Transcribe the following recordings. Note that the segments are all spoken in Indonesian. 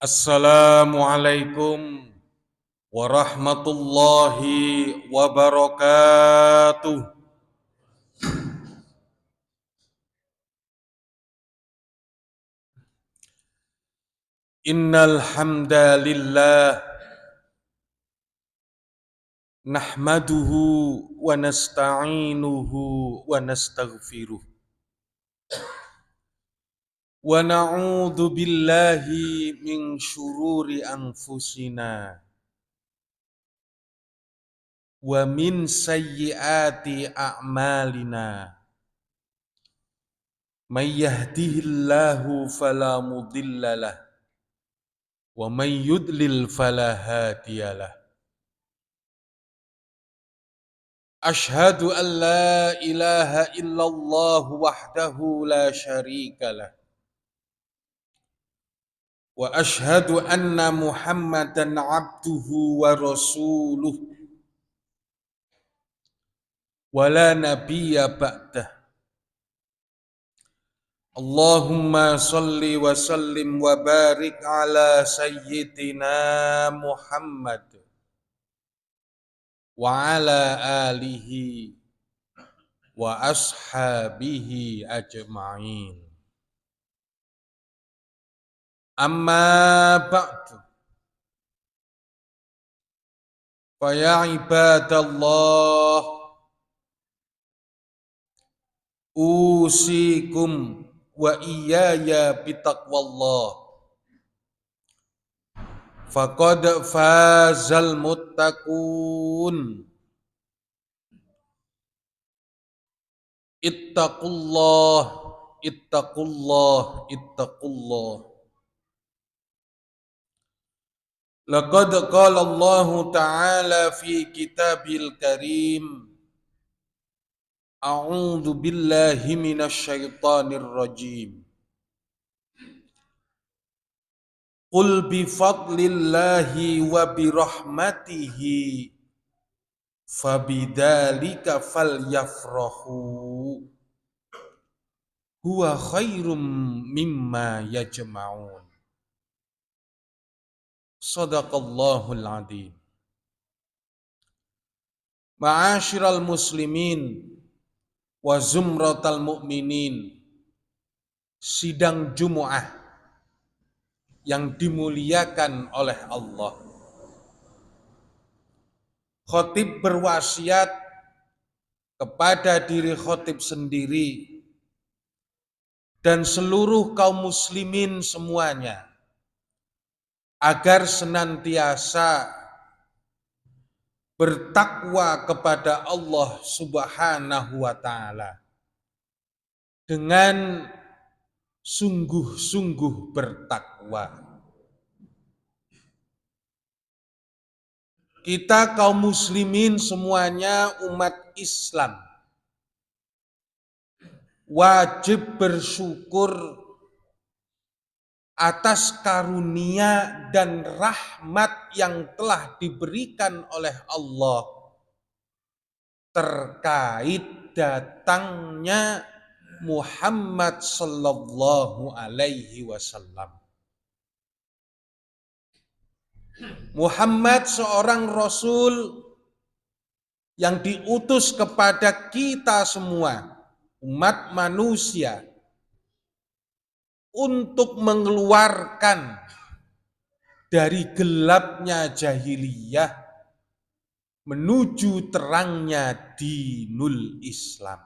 Assalamualaikum warahmatullahi wabarakatuh. Innal hamdalillah nahmaduhu wa nasta'inuhu wa nastaghfiruh wa na'udzu billahi min syururi anfusina wa min sayyiati a'malina. May yahdihillahu fala mudhillalah wa may yudlil fala hadiyalah. Asyhadu an la ilaha illallah wahdahu la syarikalah wa asyhadu anna Muhammadan abduhu wa rasuluh wa la nabiyya ba'dah. Allahumma salli wa sallim wa barik ala sayyidina Muhammad wa ala alihi wa ashabihi ajma'in. Amma ba'du. Fa ya ibadallah, usikum wa iyaya bitaqwallah. Faqad fazal muttaqun. Ittaqullah, ittaqullah, ittaqullah. Laqad qala Allah Ta'ala fi kitabil karim. A'udzu billahi minasy syaithanir rajim. Qul bi fadlillahi wa bi rahmatihi fabidzalika falyafrahu huwa khairum mimma yajma'un. Shadaqallahul adzim. Ma'asyiral muslimin wa zumratal mu'minin, sidang Jumu'ah yang dimuliakan oleh Allah. Khatib berwasiat kepada diri khatib sendiri dan seluruh kaum muslimin semuanya agar senantiasa bertakwa kepada Allah Subhanahu wa Ta'ala dengan sungguh-sungguh bertakwa. Kita kaum muslimin semuanya umat Islam wajib bersyukur atas karunia dan rahmat yang telah diberikan oleh Allah terkait datangnya Muhammad sallallahu alaihi wasallam. Muhammad seorang rasul yang diutus kepada kita semua, umat manusia, untuk mengeluarkan dari gelapnya jahiliyah menuju terangnya dinul Islam.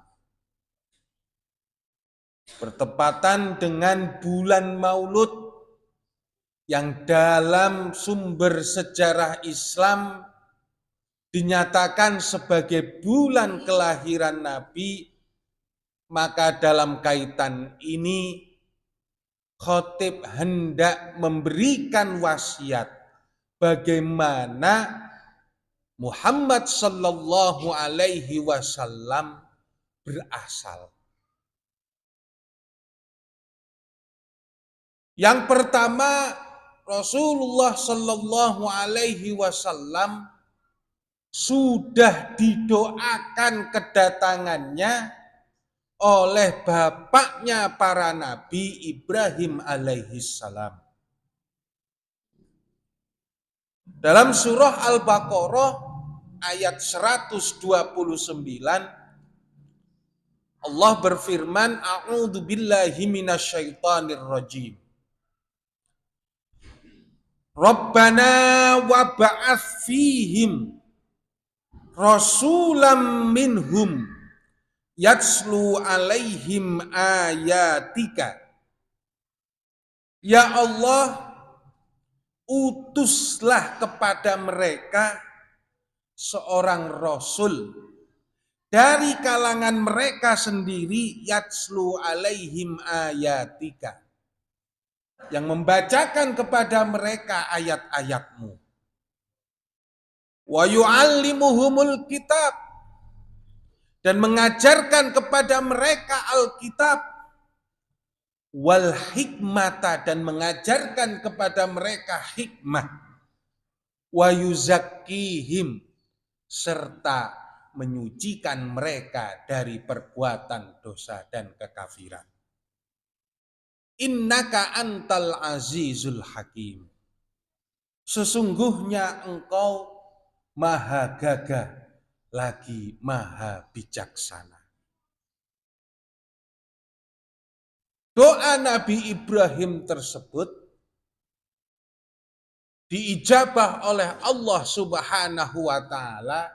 Bertepatan dengan bulan Maulud yang dalam sumber sejarah Islam dinyatakan sebagai bulan kelahiran Nabi, maka dalam kaitan ini khatib hendak memberikan wasiat bagaimana Muhammad sallallahu alaihi wasallam berasal. Yang pertama, Rasulullah sallallahu alaihi wasallam sudah didoakan kedatangannya oleh bapaknya para nabi, Ibrahim alaihissalam. Dalam surah Al-Baqarah ayat 129 Allah berfirman, A'udzu billahi minasyaitonir rajim. Rabbana wa ba'ats fihim rasulam minhum yatslu alaihim ayatika. Ya Allah, utuslah kepada mereka seorang rasul dari kalangan mereka sendiri, yatslu alaihim ayatika, yang membacakan kepada mereka ayat-ayatmu. Wa yu'allimuhumul kitab, dan mengajarkan kepada mereka Alkitab. Wal hikmata, dan mengajarkan kepada mereka hikmah. Wa yuzakkihim, serta menyucikan mereka dari perbuatan dosa dan kekafiran. Innaka antal azizul hakim. Sesungguhnya engkau maha gagah lagi maha bijaksana. Doa Nabi Ibrahim tersebut diijabah oleh Allah Subhanahu wa taala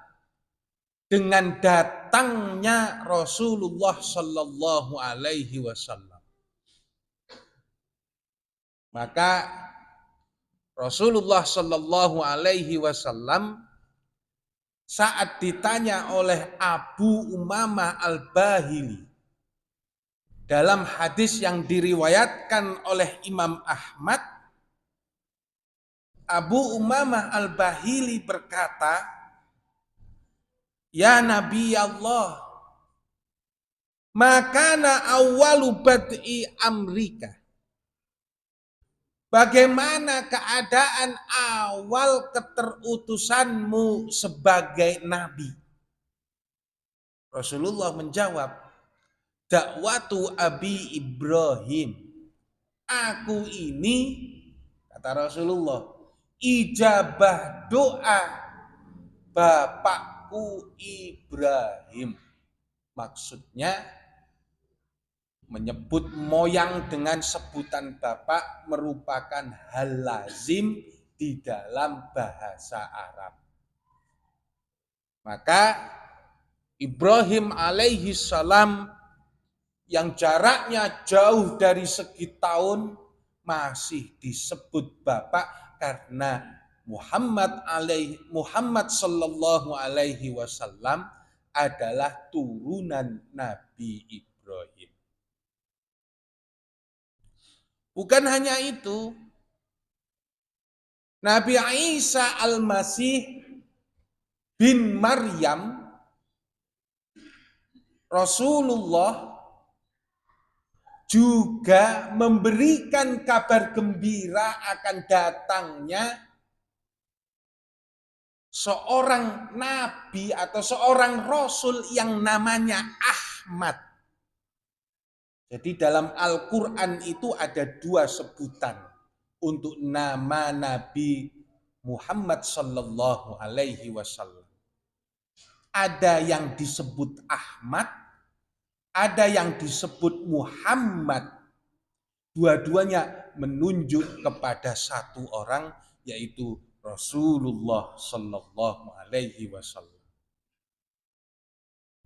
dengan datangnya Rasulullah sallallahu alaihi wasallam. Maka Rasulullah sallallahu alaihi wasallam saat ditanya oleh Abu Umamah Al-Bahili dalam hadis yang diriwayatkan oleh Imam Ahmad, Abu Umamah Al-Bahili berkata, "Ya Nabi Allah, makana awwalu bad'i amrika." Bagaimana keadaan awal keterutusanmu sebagai nabi? Rasulullah menjawab, dakwatu Abi Ibrahim. Aku ini, kata Rasulullah, ijabah doa bapakku Ibrahim. Maksudnya menyebut moyang dengan sebutan bapak merupakan hal lazim di dalam bahasa Arab. Maka Ibrahim alaihi salam yang jaraknya jauh dari segi tahun masih disebut bapak karena Muhammad sallallahu alaihi wasallam adalah turunan Nabi Ibrahim. Bukan hanya itu, Nabi Isa Al-Masih bin Maryam, Rasulullah juga memberikan kabar gembira akan datangnya seorang nabi atau seorang rasul yang namanya Ahmad. Jadi dalam Al-Quran itu ada dua sebutan untuk nama Nabi Muhammad sallallahu alaihi wasallam. Ada yang disebut Ahmad, ada yang disebut Muhammad. Dua-duanya menunjuk kepada satu orang, yaitu Rasulullah sallallahu alaihi wasallam.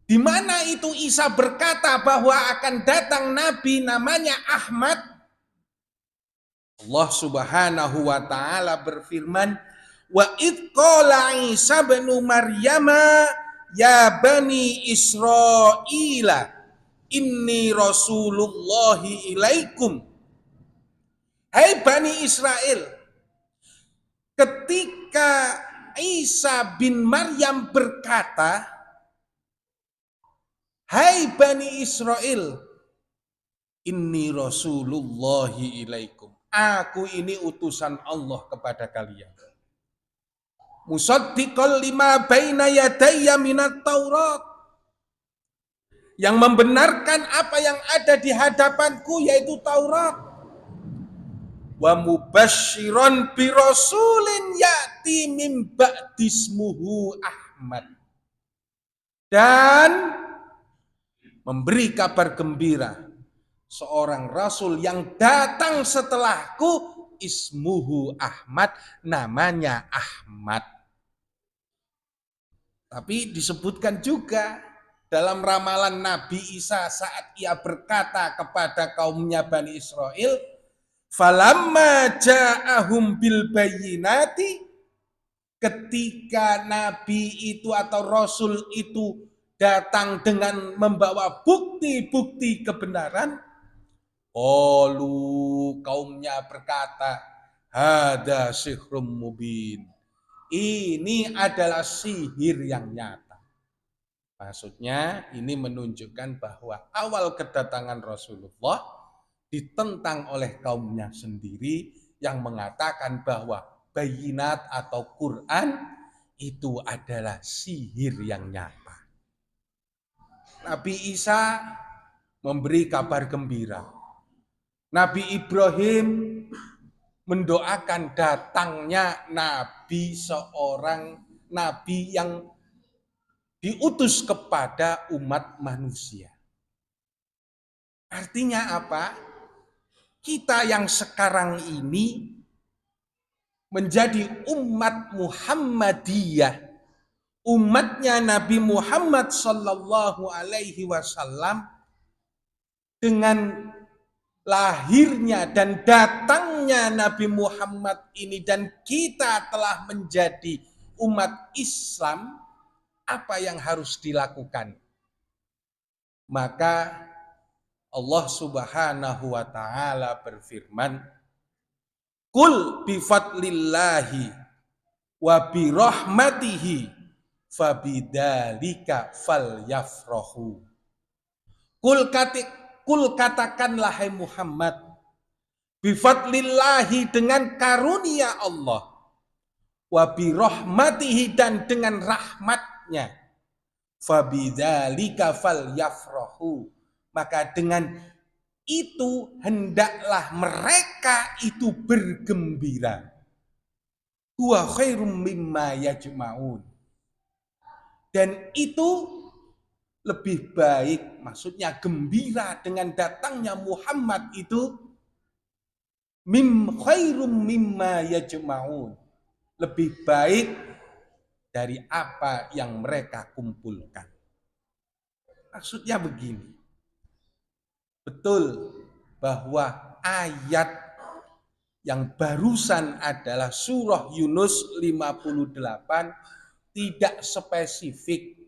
Di mana itu Isa berkata bahwa akan datang Nabi namanya Ahmad? Allah Subhanahu wa taala berfirman, "Wa id qala Isa bin Maryam ya bani Israila inni rasulullahi ilaikum." Hai Bani Israel, ketika Isa bin Maryam berkata, "Hai Bani Israel, inni rasulullahi ilaikum." Aku ini utusan Allah kepada kalian. Musaddiqal lima baina yadayya minat Taurat. Yang membenarkan apa yang ada di hadapanku, yaitu Taurat. wa mubasysyiran bi rasulin ya'ti mim ba'dismuhu Ahmad. Dan memberi kabar gembira seorang rasul yang datang setelahku, ismuhu Ahmad, namanya Ahmad. Tapi disebutkan juga dalam ramalan Nabi Isa saat ia berkata kepada kaumnya Bani Israel, falamma ja'ahum bil bayyinati, ketika Nabi itu atau Rasul itu datang dengan membawa bukti-bukti kebenaran, kaumnya berkata, hada sihrum mubin. Ini adalah sihir yang nyata. Maksudnya ini menunjukkan bahwa awal kedatangan Rasulullah ditentang oleh kaumnya sendiri yang mengatakan bahwa bayinat atau Quran itu adalah sihir yang nyata. Nabi Isa memberi kabar gembira. Nabi Ibrahim mendoakan datangnya Nabi, seorang Nabi yang diutus kepada umat manusia. Artinya apa? Kita yang sekarang ini menjadi umat Muhammadiyah, umatnya Nabi Muhammad Sallallahu Alaihi Wasallam, dengan lahirnya dan datangnya Nabi Muhammad ini dan kita telah menjadi umat Islam, apa yang harus dilakukan? Maka Allah Subhanahu wa taala berfirman, "Qul bi fadlillahi wa bi rahmatihi fabidzalika falyafrahu." Kul katakanlah hai Muhammad, bifadlillahi dengan karunia Allah, wa birahmatihi dan dengan rahmatnya, fabidzalika falyafrahu, maka dengan itu hendaklah mereka itu bergembira. Huwa khairum mimma yajma'un. Dan itu lebih baik, maksudnya gembira dengan datangnya Muhammad itu khairum mimma yajma'un, lebih baik dari apa yang mereka kumpulkan. Maksudnya begini, betul bahwa ayat yang barusan adalah surah Yunus 58 tidak spesifik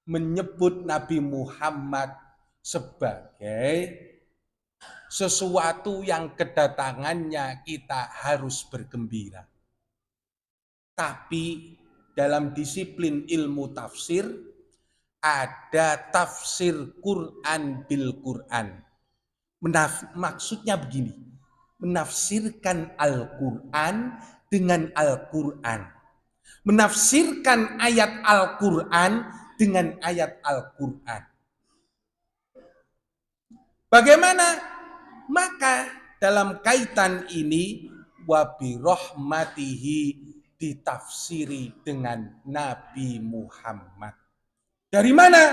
menyebut Nabi Muhammad sebagai sesuatu yang kedatangannya kita harus bergembira. Tapi dalam disiplin ilmu tafsir ada tafsir Quran bil Quran. Maksudnya begini, menafsirkan Al-Quran dengan Al-Quran. Menafsirkan ayat Al-Quran dengan ayat Al-Quran. Bagaimana? Maka dalam kaitan ini wabi rahmatihi ditafsiri dengan Nabi Muhammad. Dari mana?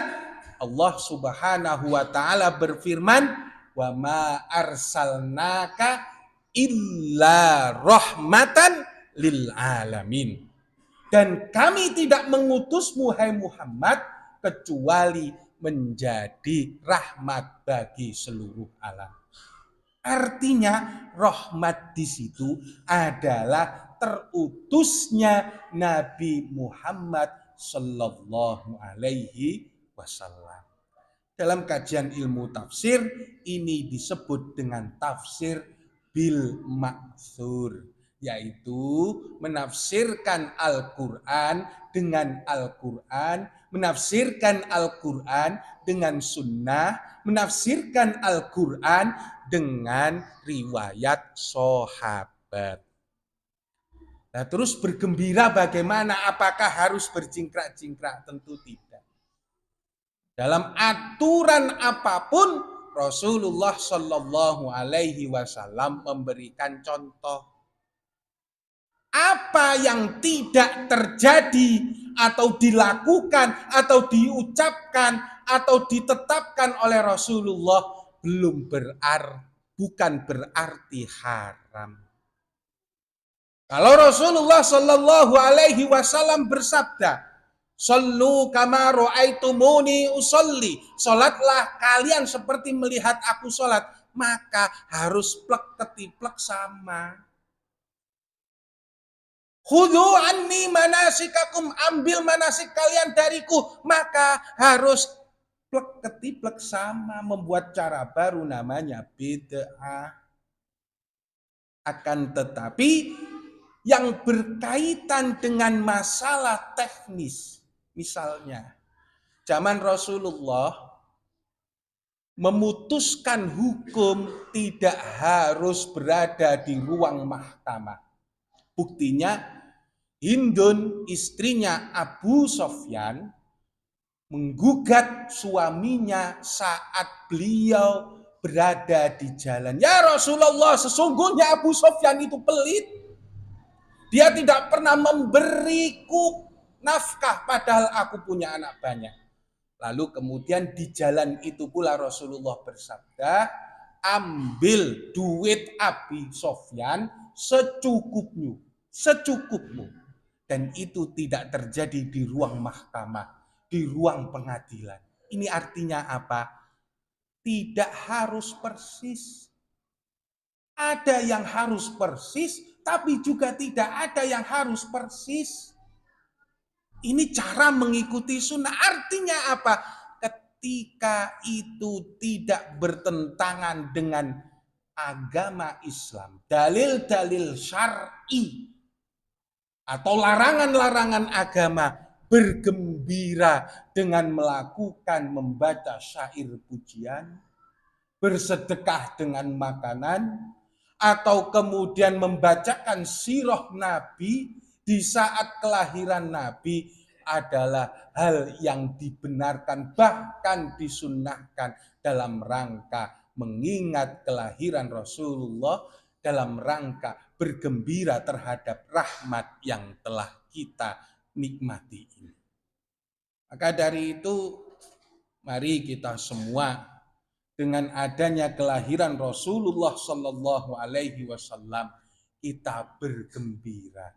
Allah Subhanahu wa taala berfirman, wa ma arsalnaka illa rahmatan lil alamin. Dan kami tidak mengutusmu hai Muhammad kecuali menjadi rahmat bagi seluruh alam. Artinya rahmat di situ adalah terutusnya Nabi Muhammad Sallallahu Alaihi Wasallam. Dalam kajian ilmu tafsir ini disebut dengan tafsir bil ma'thur, yaitu menafsirkan Al-Quran dengan Al-Quran, menafsirkan Al-Quran dengan sunnah, menafsirkan Al-Quran dengan riwayat sahabat. Nah, terus bergembira bagaimana? Apakah harus berjingkrak-jingkrak? Tentu tidak. Dalam aturan apapun Rasulullah Shallallahu Alaihi Wasallam memberikan contoh apa yang tidak terjadi atau dilakukan atau diucapkan atau ditetapkan oleh Rasulullah bukan berarti haram. Kalau Rasulullah Shallallahu Alaihi Wasallam bersabda, "Sallu kama ra'aitumuni usolli." Salatlah kalian seperti melihat aku salat, maka harus plek ketiplek sama. Khudhu anni manasikakum, ambil manasik kalian dariku, maka harus plek ketiplek sama, membuat cara baru namanya bid'ah. Akan tetapi yang berkaitan dengan masalah teknis, misalnya zaman Rasulullah memutuskan hukum tidak harus berada di ruang mahkamah. Buktinya Hindun, istrinya Abu Sofyan, menggugat suaminya saat beliau berada di jalan. Ya Rasulullah, sesungguhnya Abu Sofyan itu pelit. Dia tidak pernah memberiku nafkah padahal aku punya anak banyak. Lalu kemudian di jalan itu pula Rasulullah bersabda, ambil duit Abi Sofyan secukupmu. Dan itu tidak terjadi di ruang mahkamah, di ruang pengadilan. Ini artinya apa? Tidak harus persis. Ada yang harus persis, tapi juga tidak ada yang harus persis. Ini cara mengikuti sunnah. Artinya apa? Ketika itu tidak bertentangan dengan agama Islam, dalil-dalil syar'i atau larangan-larangan agama, bergembira dengan melakukan membaca syair pujian, bersedekah dengan makanan, atau kemudian membacakan sirah Nabi di saat kelahiran Nabi adalah hal yang dibenarkan, bahkan disunnahkan dalam rangka mengingat kelahiran Rasulullah, dalam rangka bergembira terhadap rahmat yang telah kita nikmati ini. Maka dari itu, mari kita semua dengan adanya kelahiran Rasulullah Sallallahu Alaihi Wasallam kita bergembira.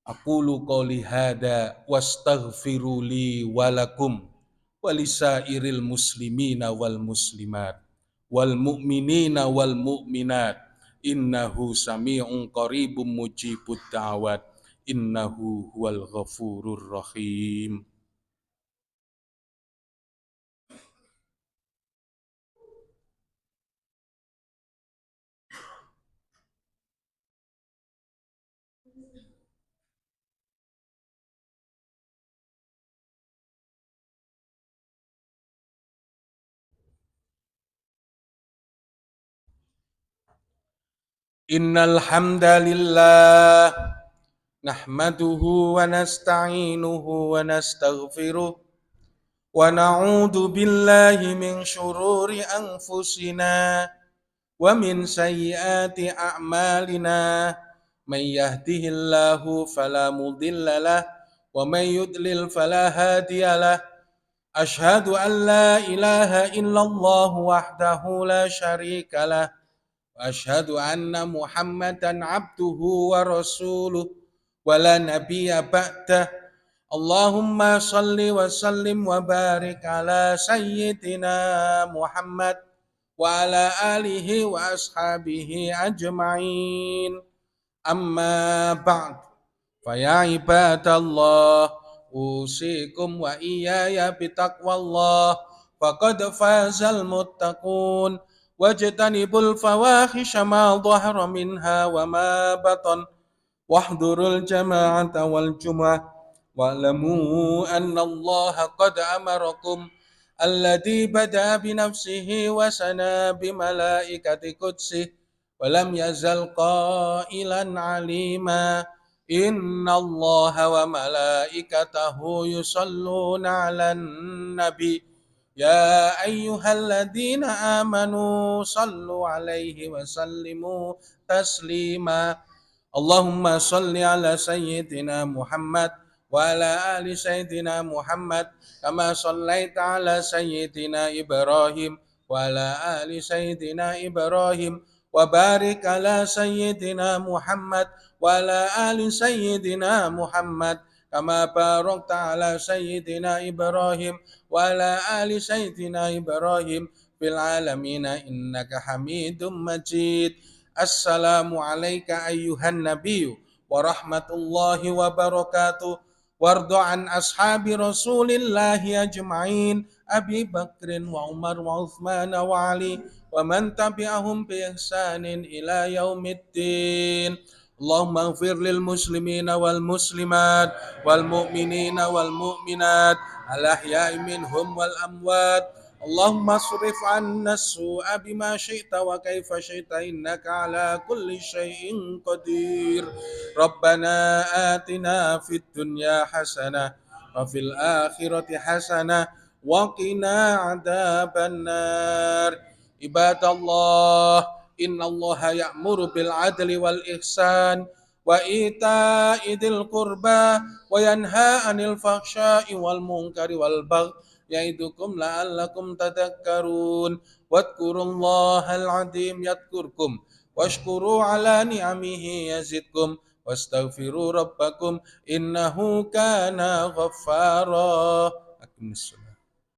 Aqulu qouli hada wastaghfiru li walakum walisairil muslimina wal muslimat wal mu'minina wal mu'minat innahu sami'un qaribun mujibud da'wat innahu huwal ghafurur rahim. Innal hamdalillah nahmaduhu wa nasta'inuhu wa nastaghfiruh wa na'udzu billahi min syururi anfusina wa min sayyiati a'malina may yahdihillahu fala mudhillalah wa may yudlil fala hadiyalah. Asyhadu an la ilaha illallah wahdahu la syarikalah wa asyhadu anna Muhammadan abduhu wa rasuluh wa la nabiyya ba'dah. Allahumma salli wa sallim wa barik ala sayyidina Muhammad wa ala alihi wa ashabihi ajma'in. Amma ba'd. Fa ya ibadallah usikum wa iyaya bitaqwallah faqad fazal muttaqun wajtanibul fawahisha ma dhahara minha wa ma batan wahdurul jama'ata wal jum'ah wa'lamu anna Allah qad amarakum alladhi bada bi nafsihi wa sana bi malaikati qudsi wa lam yazal qailan alima inna Allah wa malaikatahu yusalluna 'alan nabi يا أيها الذين آمنوا صلوا عليه وسلموا تسليما اللهم صل على سيدنا محمد وعلى آل سيدنا محمد كما صليت على سيدنا إبراهيم وعلى آل سيدنا إبراهيم وبارك على سيدنا محمد وعلى آل سيدنا محمد كما باركت على سيدنا إبراهيم وعلى آل سيدنا إبراهيم في العالمين إنك حميد مجيد. Assalamu alayka ayyuhan nabiyyu wa rahmatullahi wa barakatuh. Wardu an ashabi rasulillahi ajma'in Abi Bakrin wa Umar wa Uthman wa Ali wa man tabi'ahum bi ihsanin ila yaumiddin. Allahumma ighfir lil muslimina wal muslimat wal mu'minina wal mu'minat al ahya'i minhum wal amwat. Allahumma surif anna su'a bima syi'ta wa kaifa syi'ta innaka ala kulli syai'in qadir. Rabbana atina fid dunya hasanah wa fil akhirati hasanah wa qina adzaban nar. Ibadallah, innallaha ya'muru bil adli wal ihsan wa ita'i dzil qurba wa yanha 'anil fahsya'i wal munkari wal baghi ya'idukum la'allakum tadhakkarun wadhkurullahal 'azim yadhkurkum washkuru 'ala ni'amihi yazidkum wastaghfiru rabbakum innahu kana ghaffara. Aqimissalam.